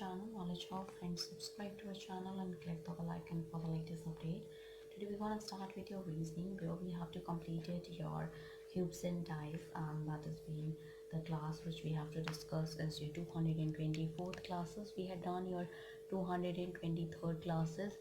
channel Knowledge of Friends. Subscribe to our channel and click the bell icon for the latest update. Today we're gonna start with your reasoning, where we have to complete your cubes and dice, and that has been the class which we have to discuss is your 224th classes. We had done your 223rd classes,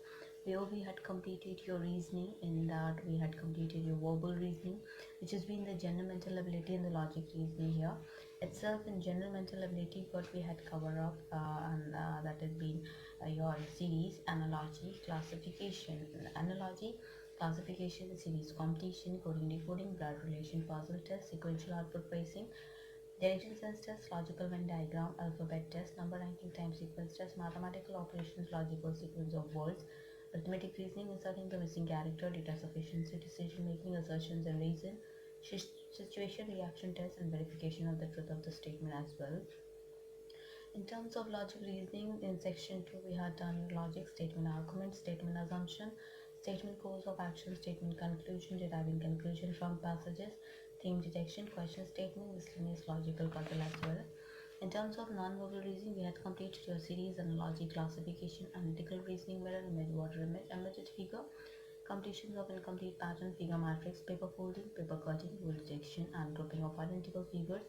where we had completed your reasoning. In that we had completed your verbal reasoning, which has been the general mental ability and the logic reasoning here itself. In general mental ability, what we had covered up and that has been your series, analogy, classification, series completion, coding, decoding, blood relation, puzzle test, sequential output tracing, direction sense test, logical Venn diagram, alphabet test, number ranking, time sequence test, mathematical operations, logical sequence of words, arithmetic reasoning, inserting the missing character, data sufficiency, decision making, assertions and reason, situation reaction test, and verification of the truth of the statement as well. In terms of logic reasoning, in section 2 we had done logic, statement argument, statement assumption, statement course of action, statement conclusion, deriving conclusion from passages, theme detection, question statement, miscellaneous logical puzzle as well. In terms of non-verbal reasoning, we had completed your series, analogy, classification, analytical reasoning, mirror image, water image, embedded figure, completions of incomplete pattern, figure matrix, paper folding, paper cutting, rule detection, and grouping of identical figures,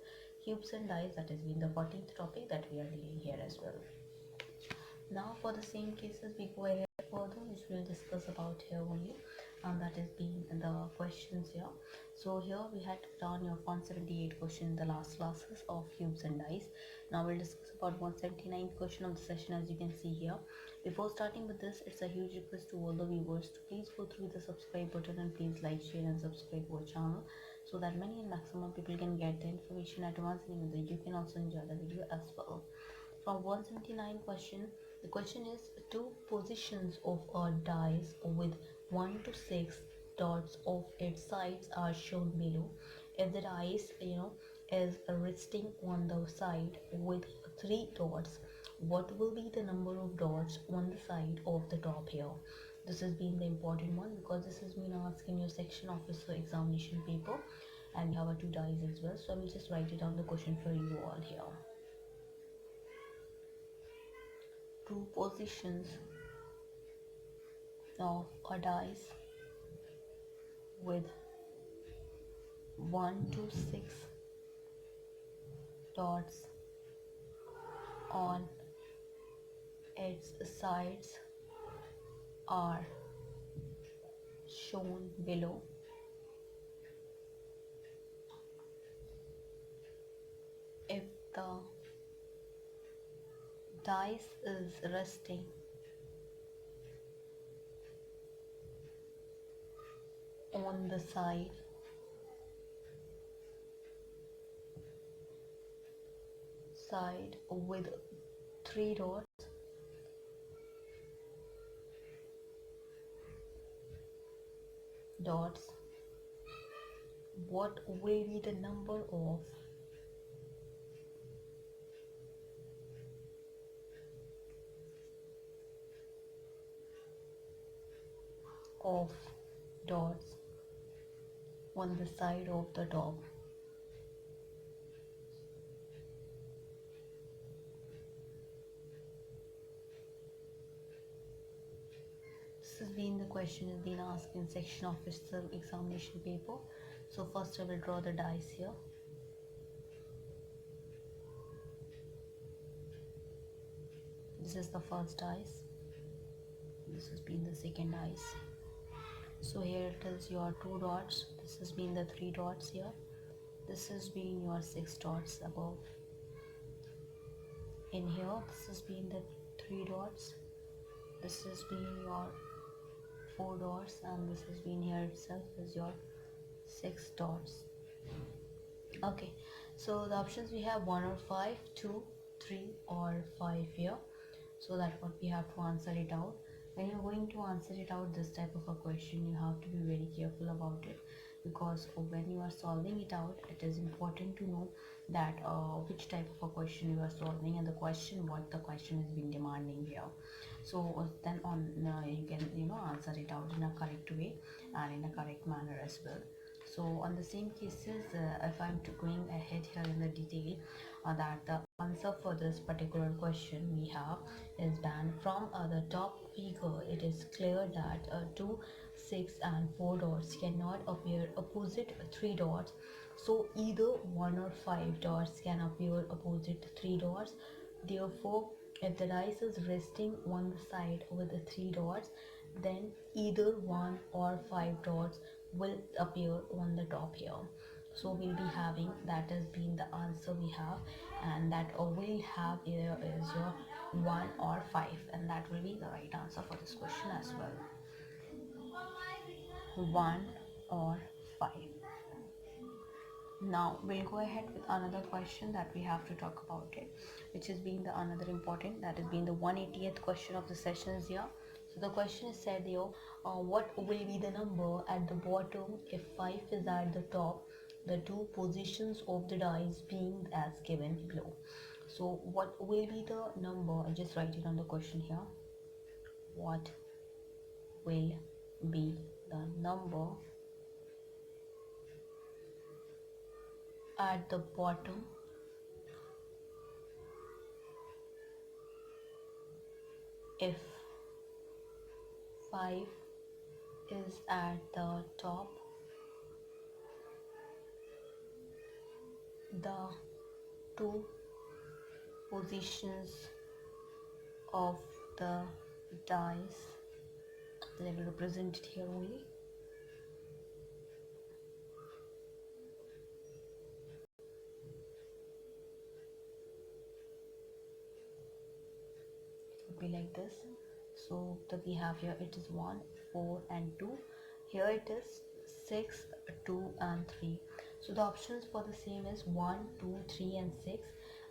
cubes and dice. That has been the 14th topic that we are dealing here as well. Now for the same cases we go ahead further, which we'll discuss about here only, and that is being the questions here. So here we had done your 178 question in the last classes of cubes and dice. Now we'll discuss about 179th question of the session, as you can see here. Before starting with this, it's a huge request to all the viewers to please go through the subscribe button and please like, share and subscribe to our channel, so that many and maximum people can get the information at once, and even you can also enjoy the video as well. From 179 question, the question is, two positions of a dice with 1 to 6 dots of its sides are shown below. If the dice is resting on the side with 3 dots, what will be the number of dots on the side of the top here? This has been the important one, because this has been asked in your section officer examination paper, and you have a 2 dice as well. So I will just write it down the question for you all here. Two positions of a dice with 1 to 6 dots on its sides are shown below. If the dice is resting on the side with 3 dots, what will be the number of dots on the side of the top? This has been the question has been asked in section officer examination paper. So first I will draw the dice here. This is the first dice. This has been the second dice. So here it is your 2 dots. This has been the 3 dots here. This has been your 6 dots above. In here, this has been the 3 dots. This has been your 4 dots, and this has been here itself is your 6 dots. Okay, so the options we have 1 or 5, 2, 3 or 5 here. So that's what we have to answer it out. When you're going to answer it out, this type of a question, you have to be very careful about it, because when you are solving it out, it is important to know that which type of a question you are solving, and the question, what the question is being demanding here. So then on you can answer it out in a correct way and in a correct manner as well. So on the same cases, if I'm going ahead here in the detail, that the answer for this particular question we have is done from the top figure. It is clear that 2, 6 and 4 dots cannot appear opposite 3 dots. So either 1 or 5 dots can appear opposite 3 dots. Therefore, if the dice is resting on the side with the 3 dots, then either 1 or 5 dots will appear on the top here. So we'll be having, that has been the answer we have, and that we'll have either is your 1 or 5, and that will be the right answer for this question as well. 1 or 5. Now we'll go ahead with another question that we have to talk about it, which has been the another important, that has been the 180th question of the sessions here. So the question is said here, what will be the number at the bottom if 5 is at the top, the two positions of the dice being as given below. So what will be the number? I just write it on the question here. What will be the number at the bottom if 5 is at the top, the two positions of the dice, I will represent it here only. It would be like this. So that we have here, it is 1, 4 and 2. Here it is 6, 2 and 3. So the options for the same is 1, 2, 3 and 6,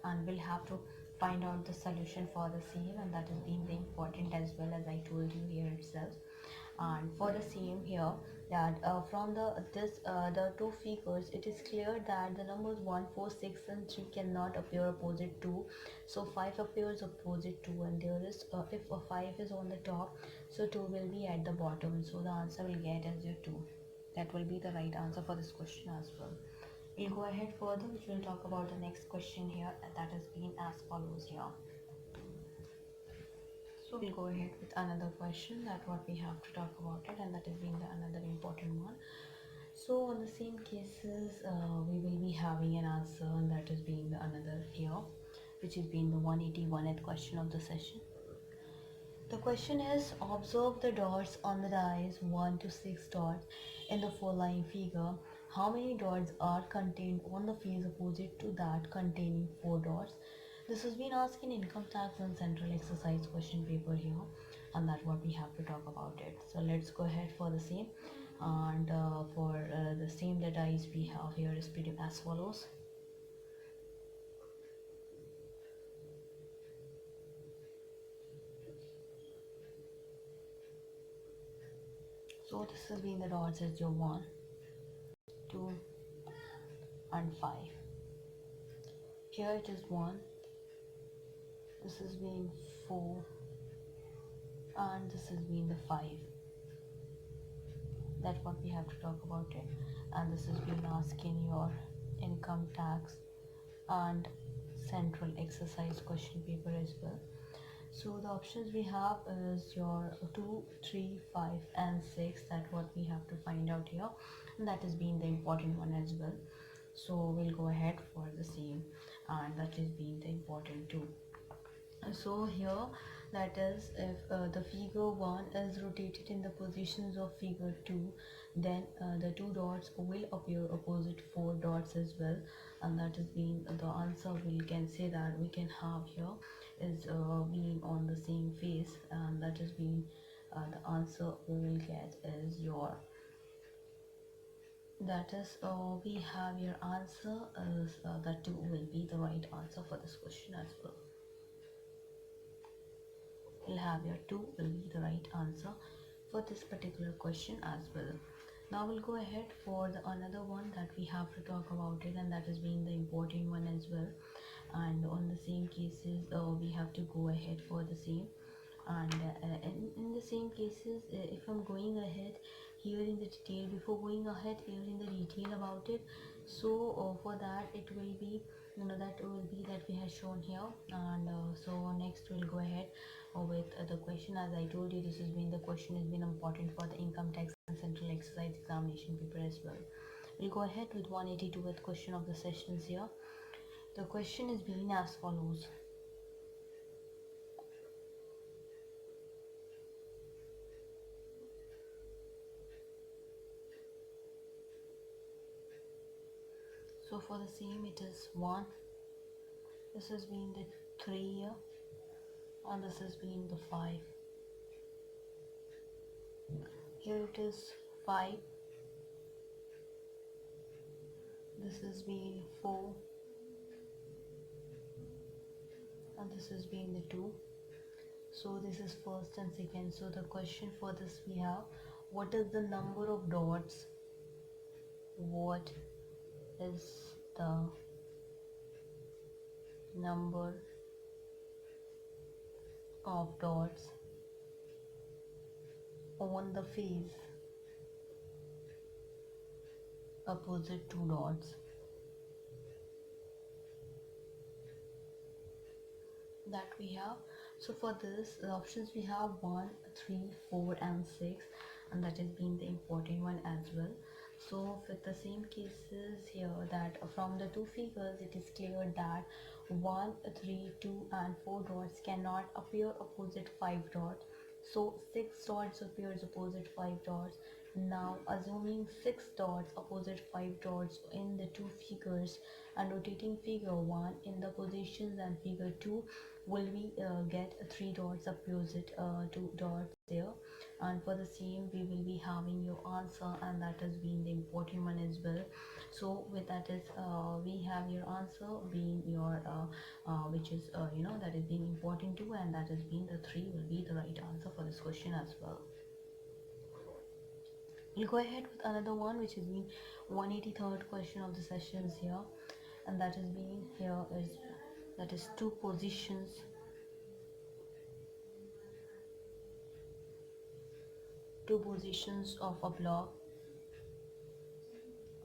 and we'll have to find out the solution for the same, and that is being the important as well, as I told you here itself. And for the same here, that from the two figures, it is clear that the numbers 1, 4, 6 and 3 cannot appear opposite 2. So 5 appears opposite 2, and there is if a 5 is on the top, so 2 will be at the bottom. So the answer will get as your 2. That will be the right answer for this question as well. We'll go ahead further, which will talk about the next question here, and that has been as follows here. So we'll go ahead with another question, that what we have to talk about it, and that is being the another important one. So on the same cases, we will be having an answer, and that is being the another here, which is being the 181th question of the session. The question is, observe the dots on the dice 1 to 6 dots in the following figure. How many dots are contained on the face opposite to that containing 4 dots? This has been asked in income tax and central exercise question paper here, and that's what we have to talk about it. So let's go ahead for the same, and for the same, the dice we have here is pretty as follows. So this has been the dots as your 1, 2 and 5. Here it is 1, this has been 4, and this has been the 5. That's what we have to talk about it, and this has been asked in your income tax and central exercise question paper as well. So the options we have is your 2, 3, 5 and 6. That's what we have to find out here, and that has been the important one as well. So we'll go ahead for the same, and that is being the important too. So here, that is, if the figure 1 is rotated in the positions of figure 2, then the 2 dots will appear opposite 4 dots as well, and that is being the answer. We can say that we can have here is being on the same face, and that is being the answer we will get is your, that is we have your answer as that 2 will be the right answer for this question as well. We'll have your 2 will be the right answer for this particular question as well. Now we'll go ahead for the another one that we have to talk about it, and that is being the important one as well. And on the same cases, we have to go ahead for the same, and in the same cases, if I'm going ahead here in the detail. Before going ahead here in the detail about it, so for that it will be, that will be that we have shown here. And so next we'll go ahead with the question. As I told you, this has been, the question has been important for the income tax and central exercise examination paper as well. We'll go ahead with 182 with question of the sessions here. The question is being as follows. So for the same it is 1, this has been the 3 here, and this has been the 5. Here it is 5, this has been 4, and this has been the 2. So this is first and second. So the question for this we have, what is the number of dots, what is the number of dots on the face opposite two dots that we have. So for this, the options we have 1, 3, 4 and 6, and that has been the important one as well. So with the same cases here, that from the two figures it is clear that 1, 3, 2 and 4 dots cannot appear opposite 5 dots. So 6 dots appears opposite 5 dots. Now assuming 6 dots opposite 5 dots in the two figures, and rotating figure 1 in the positions, and figure 2 will we get 3 dots opposite 2 dots there. And for the same we will be having your answer, and that has been the important one as well. So with that is we have your answer being your which is that is being important too, and that has been the 3 will be the right answer for this question as well. We'll go ahead with another one, which has been 183rd question of the sessions here, and that has been here is, that is two positions of a block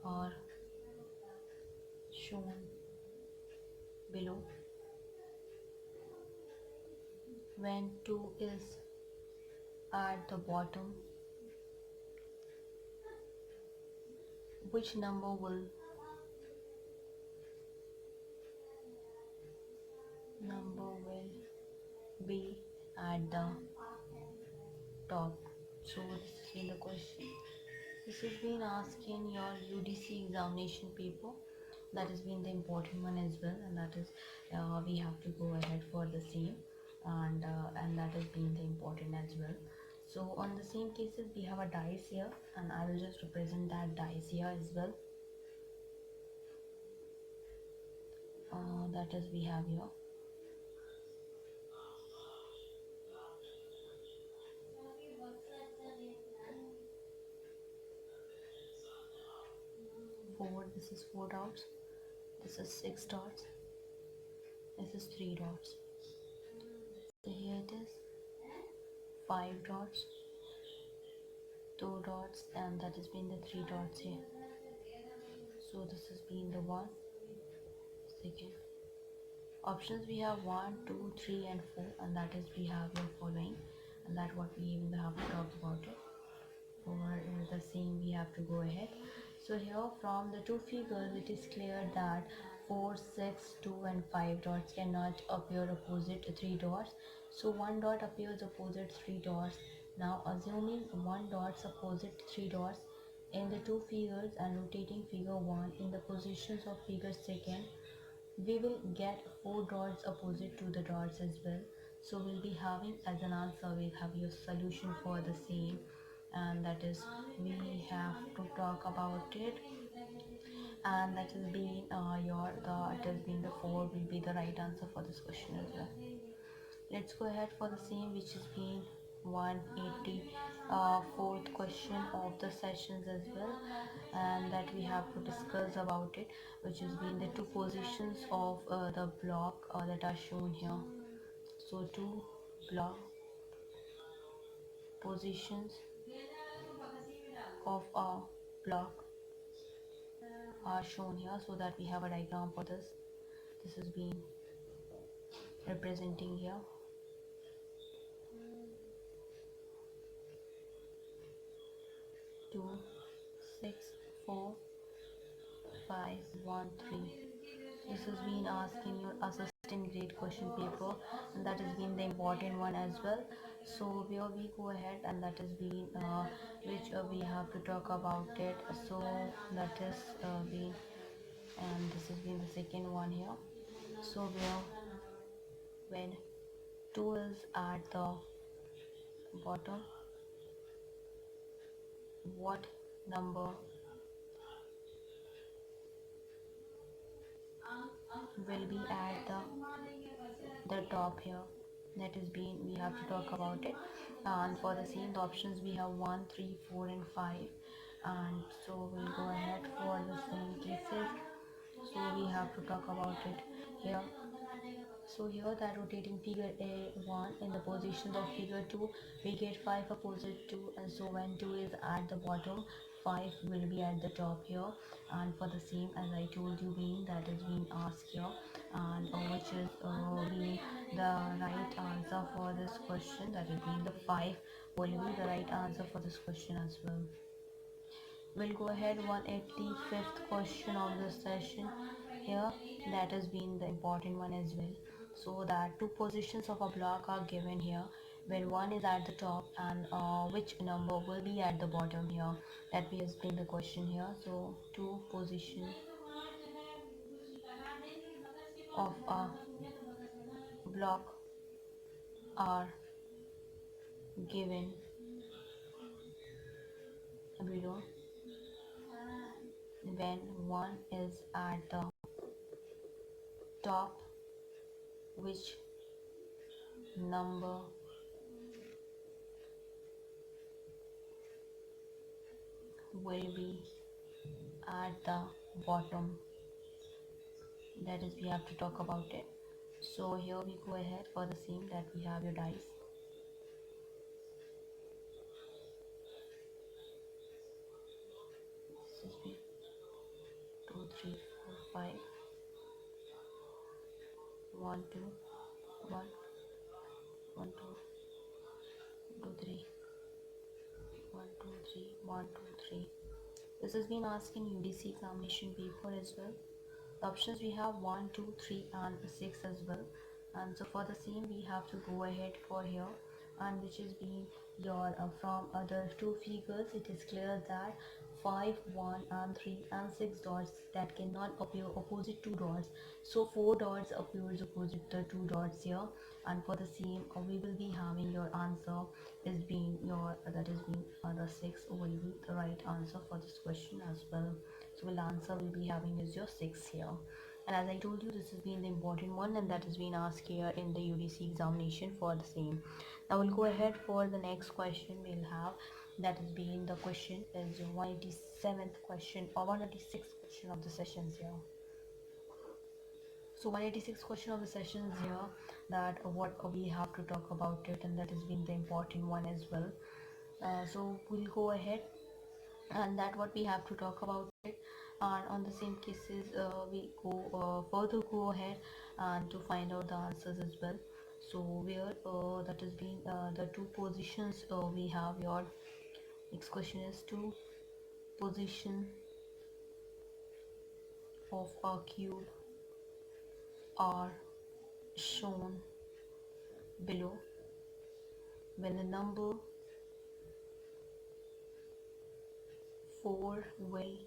are shown below. When 2 is at the bottom, which number will be at the top? So this has been the question. This has been asked in your UDC examination paper. That has been the important one as well, and that is we have to go ahead for the same, and that has been the important as well. So on the same cases we have a dice here, and I will just represent that dice here as well. That is we have here 4, this is 4 dots, this is 6 dots, this is 3 dots. So here it is 5 dots, 2 dots, and that has been the 3 dots here. So this has been the 1, second. Options we have 1, 2, 3 and 4, and that is we have your following, and that what we even have to talk about it. For the same we have to go ahead. So here from the two figures it is clear that 4, 6, 2 and 5 dots cannot appear opposite 3 dots. So 1 dot appears opposite 3 dots. Now assuming 1 dot opposite 3 dots in the two figures, and rotating figure 1 in the positions of figure second, we will get 4 dots opposite to the dots as well. So we'll be having as an answer, we'll have your solution for the same, and that is we have to talk about it, and that has been it has been the 4 will be the right answer for this question as well. Let's go ahead for the same, which has been 184th question of the sessions as well, and that we have to discuss about it, which has been the two positions of the block that are shown here. So two block positions of a block are shown here, so that we have a diagram for this. This is being representing here. 2, 6, 4, 5, 1, 3. This has been asked in your assistant grade question paper, and that has been the important one as well. So here we go ahead, and that has been which we have to talk about it. So that is been, and this has been the second one here. So where when 2 is at the bottom, what number will be at the top here? That is being, we have to talk about it. And for the same, the options we have 1, 3, 4 and 5. And so we'll go ahead for the same cases. So we have to talk about it here. So here that rotating figure A1 in the position of figure 2, we get 5 opposite 2, and so when 2 is at the bottom, 5 will be at the top here. And for the same, as I told you, being that is being asked here, and which is being the right answer for this question, that is being the 5 will be the right answer for this question as well. We'll go ahead 185th question of this session here. That has been the important one as well. So that two positions of a block are given here, when one is at the top and which number will be at the bottom here. That has been the question here. So two positions of a block are given below. When one is at the top, which number will be at the bottom? That is, we have to talk about it. So here we go ahead for the same, that we have your dice. This is 2, 3, 4, 5, 1, 2, 1, 1, 2, 2, 3, 1, 2, 3, 1, 2, 3. This has been asked in UDC examination paper as well. The options we have 1, 2, 3 and 6 as well. And so for the same, we have to go ahead for here, and which is being your from other two figures, it is clear that 5, 1 and 3 and 6 dots that cannot appear opposite two dots. So 4 dots appears opposite the 2 dots here, and for the same we will be having your answer is being your, that is being the 6 will be the right answer for this question as well. So the answer will be having is your 6 here. And as I told you, this has been the important one, and that has been asked here in the UDC examination for the same. Now we'll go ahead for the next question we'll have, that has been the question is 187th question or 186th question of the sessions here. So 186th question of the sessions here, that what we have to talk about it, and that has been the important one as well. So we'll go ahead, and that what we have to talk about it, and on the same cases we go further go ahead and to find out the answers as well. So where that has been the two positions we have your next question is two position of a cube are shown below, when the number 4 will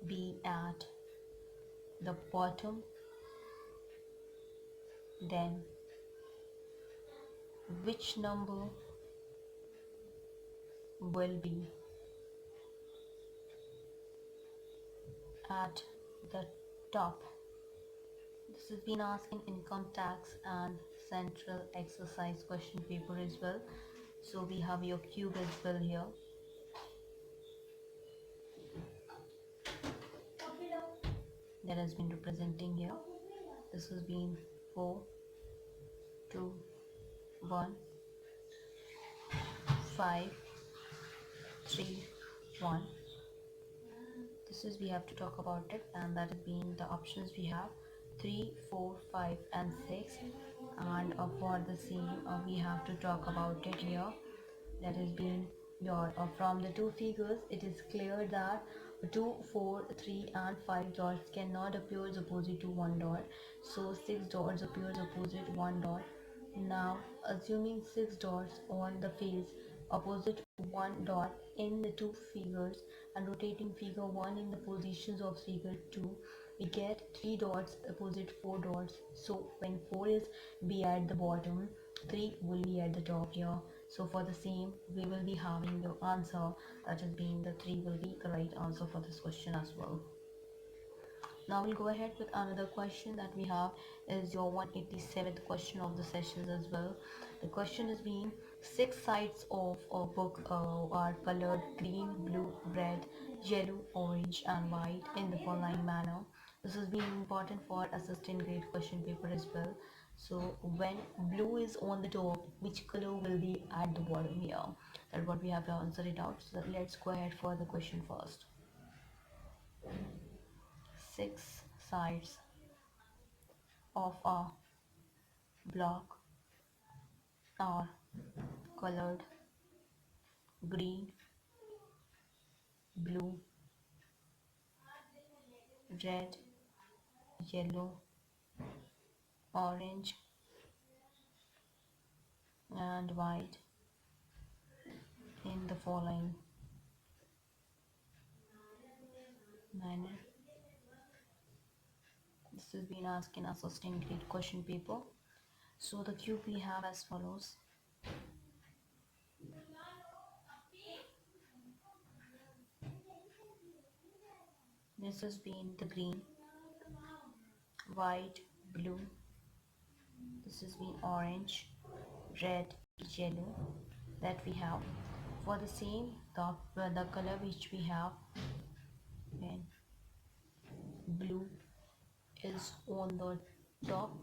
be at the bottom, then which number will be at the top? This has been asked in income tax and central exercise question paper as well. So we have your cube as well here. That has been representing here. This has been 4, 2, 1, 5, 3 1. This is we have to talk about it, and that has been the options we have 3 4 5 and 6. And for the same we have to talk about it here. That has been your from the two figures it is clear that 2 4 3 and 5 dots cannot appear as opposite to one dot, so 6 dots appears opposite one dot. Now assuming 6 dots on the face opposite one dot in the two figures and rotating figure 1 in the positions of figure 2, we get 3 dots opposite 4 dots. So when 4 is be at the bottom, 3 will be at the top here. So for the same we will be having the answer, that is being the 3 will be the right answer for this question as well. Now we'll go ahead with another question that we have is your 187th question of the sessions as well. The question is being 6 sides of a book are colored green, blue, red, yellow, orange and white in the following manner. This is being important for assistant grade question paper as well. So when blue is on the top, which color will be at the bottom here? That's what we have to answer it out. So let's go ahead for the question first. 6 sides of a block are colored green, blue, red, yellow, orange and white in the following manner. This has been asked in assistant grade question paper. So the cube we have as follows. This has been the green, white, blue. This has been orange, red, yellow that we have. For the same, the color which we have when blue is on the top,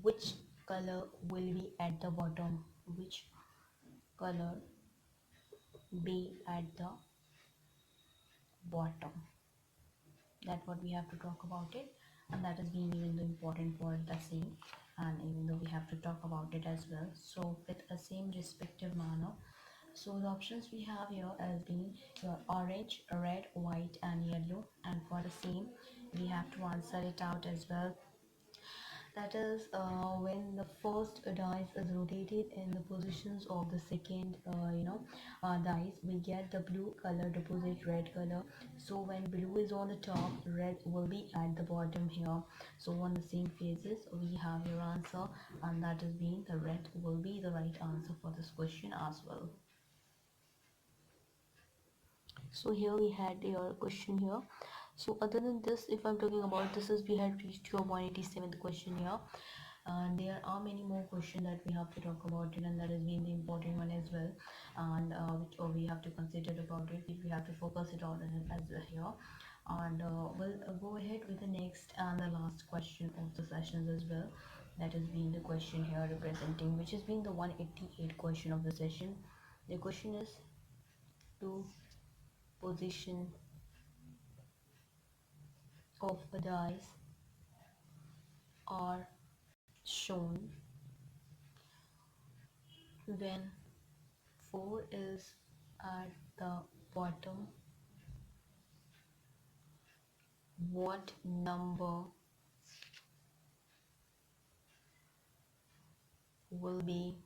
which color will be at the bottom? Which color be at the bottom? That's what we have to talk about it, and that is being even the important for the same, and even though we have to talk about it as well. So with the same respective manner, so the options we have here as being your orange, red, white and yellow, and for the same we have to answer it out as well. That is when the first dice is rotated in the positions of the second dice, we get the blue color opposite red color. So when blue is on the top, red will be at the bottom here. So on the same phases we have your answer, and that is being the red will be the right answer for this question as well. So here we had your question here. So other than this, if I'm talking about this, is we had reached your 187th question here, and there are many more questions that we have to talk about it, and that has been the important one as well, and which we have to consider about it, which we have to focus it on as well here. And we'll go ahead with the next and the last question of the sessions as well. That has been the question here representing, which has been the 188 question of the session. The question is to position of the dice are shown when 4 is at the bottom. What number will be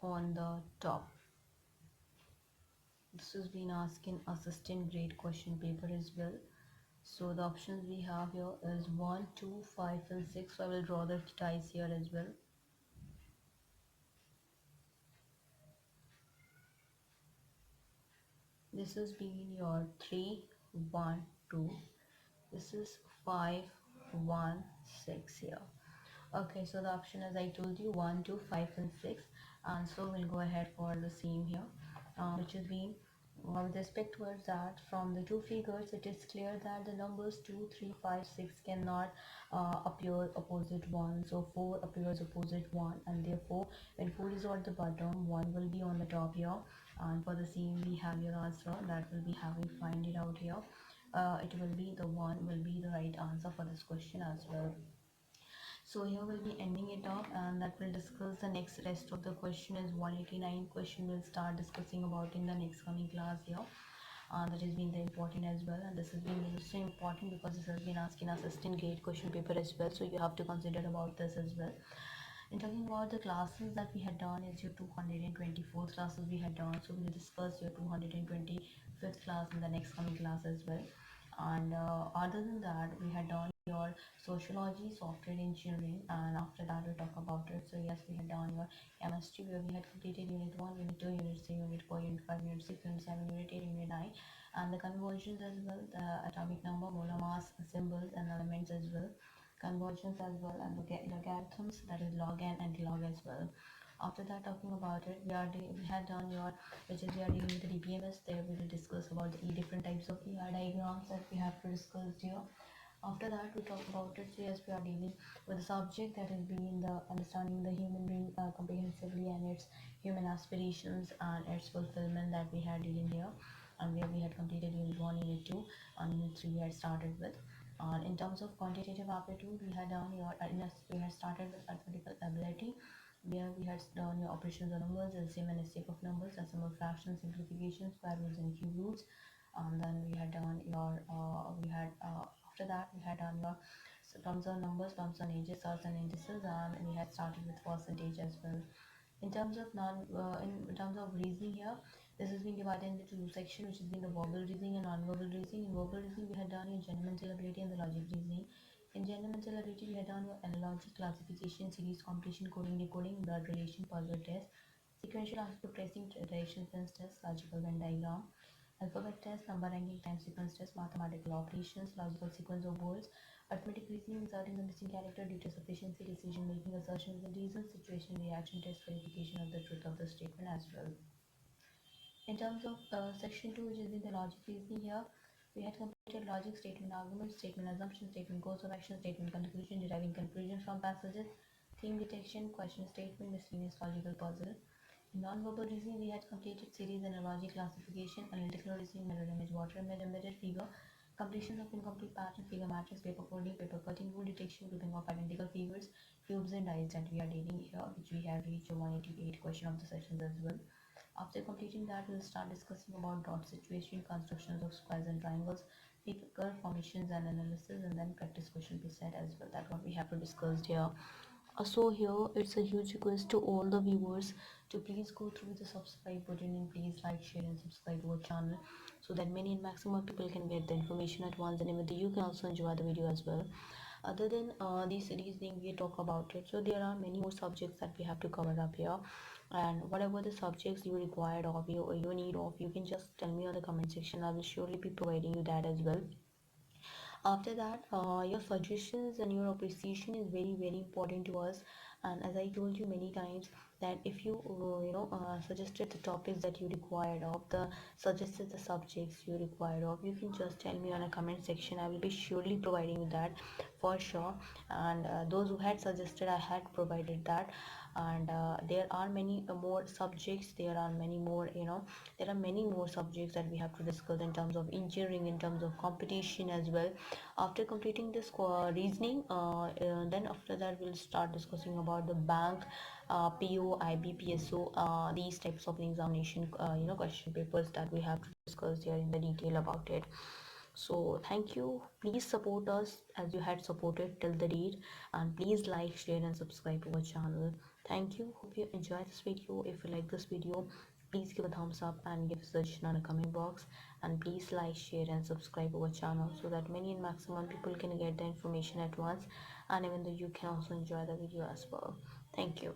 on the top? This has been asked in assistant grade question paper as well. So the options we have here is 1 2 5 and 6. So I will draw the dice here as well. This is being your 3 1 2. This is 5 1 6 here. Okay, so the option, as I told you, 1 2 5 and 6, and so we'll go ahead for the same here, which is being with respect towards that, from the two figures it is clear that the numbers 2 3 5 6 cannot appear opposite 1. So 4 appears opposite 1, and therefore when 4 is at the bottom, 1 will be on the top here, And for the same, we have your answer that will be having find it out here. It will be the one will be the right answer for this question as well. So here we'll be ending it up, and that will discuss the next rest of the question is 189 question. We'll start discussing about in the next coming class here. That has been the important as well, and this has been so important because this has been asked in assistant grade question paper as well, so you have to consider about this as well. In talking about the classes that we had done is your 224th classes we had done, so we will discuss your 225th class in the next coming class as well. And other than that, we had done your sociology, software engineering, and after that we'll talk about it. So yes, we had done your chemistry where we had completed unit 1, unit 2, unit 3, unit 4, unit 5, unit 6, unit 7, unit 8, unit 9, and the conversions as well, the atomic number, molar mass, symbols and elements as well, conversions as well, and logarithms, that is log and anti-log as well. After that, talking about it, we had done your, which is we are dealing with the DPMS. There we will discuss about the different types of ER diagrams that we have to discuss here. After that, we talk about it. So yes, we are dealing with the subject that is being the understanding the human being comprehensively and its human aspirations and its fulfillment that we had dealing here, and where we had completed unit 1, unit 2, and unit 3 we had started with. In terms of quantitative aptitude, we had done your we had started with arithmetical ability, where we had done your operations on numbers, LCM and SCF of numbers, decimal fractions, simplification, square roots and cube roots. Then we had done your after that we had done your terms on numbers, terms on ages, odds and indices, and we had started with percentage as well. In terms of in terms of reasoning here, this has been divided into two sections, which has been the verbal reasoning and non-verbal reasoning. In verbal reasoning, we had done your general mental ability and the logic reasoning. In general mental ability, we had done your analogy, classification, series completion, coding, decoding, blood relation, puzzle test, sequential output tracing, direction sense test, logical Venn diagram, alphabet test, number ranking, time sequence test, mathematical operations, logical sequence of words, arithmetic reasoning, inserting the missing character due to sufficiency, decision making, assertion with reason, situation, reaction test, verification of the truth of the statement as well. In terms of section 2, which is in the logic reasoning here, we had completed logic, statement, argument, statement, assumption, statement, course of action, statement, conclusion, deriving conclusion from passages, theme detection, question statement, miscellaneous logical puzzle. In non-verbal reasoning, we had completed series, analogy, classification, analytical reasoning, mirror image, water image, embedded figure, completion of incomplete pattern, figure matrix, paper coding, paper cutting, rule detection, grouping of identical figures, cubes and dice that we are dealing here, which we have reached 188 question of the sessions as well. After completing that, we'll start discussing about dot situation, constructions of squares and triangles, figure formations and analysis, and then practice question be set as well. That's what we have to discuss here. So here it's a huge request to all the viewers to please go through the subscribe button and please like, share and subscribe to our channel so that many and maximum people can get the information at once, and even you can also enjoy the video as well. Other than these reasoning we talk about it, so there are many more subjects that we have to cover up here, and whatever the subjects you required of you need of, you can just tell me on the comment section. I will surely be providing you that as well. After that, your suggestions and your appreciation is very important to us, and as I told you many times that if you suggested the topics that you required of, the suggested the subjects you required of, you can just tell me on a comment section. I will be surely providing you that for sure. And those who had suggested, I had provided that. And there are many more subjects, there are many more, there are many more subjects that we have to discuss in terms of engineering, in terms of competition as well. After completing this reasoning, then after that we'll start discussing about the bank, PO, IB, PSO, these types of examination question papers that we have to discuss here in the detail about it. So thank you, please support us as you had supported till the date, and please like, share and subscribe to our channel. Thank you, hope you enjoy this video. If you like this video, please give a thumbs up and give a suggestion on the comment box, and please like, share and subscribe to our channel so that many and maximum people can get the information at once, and even though you can also enjoy the video as well. Thank you.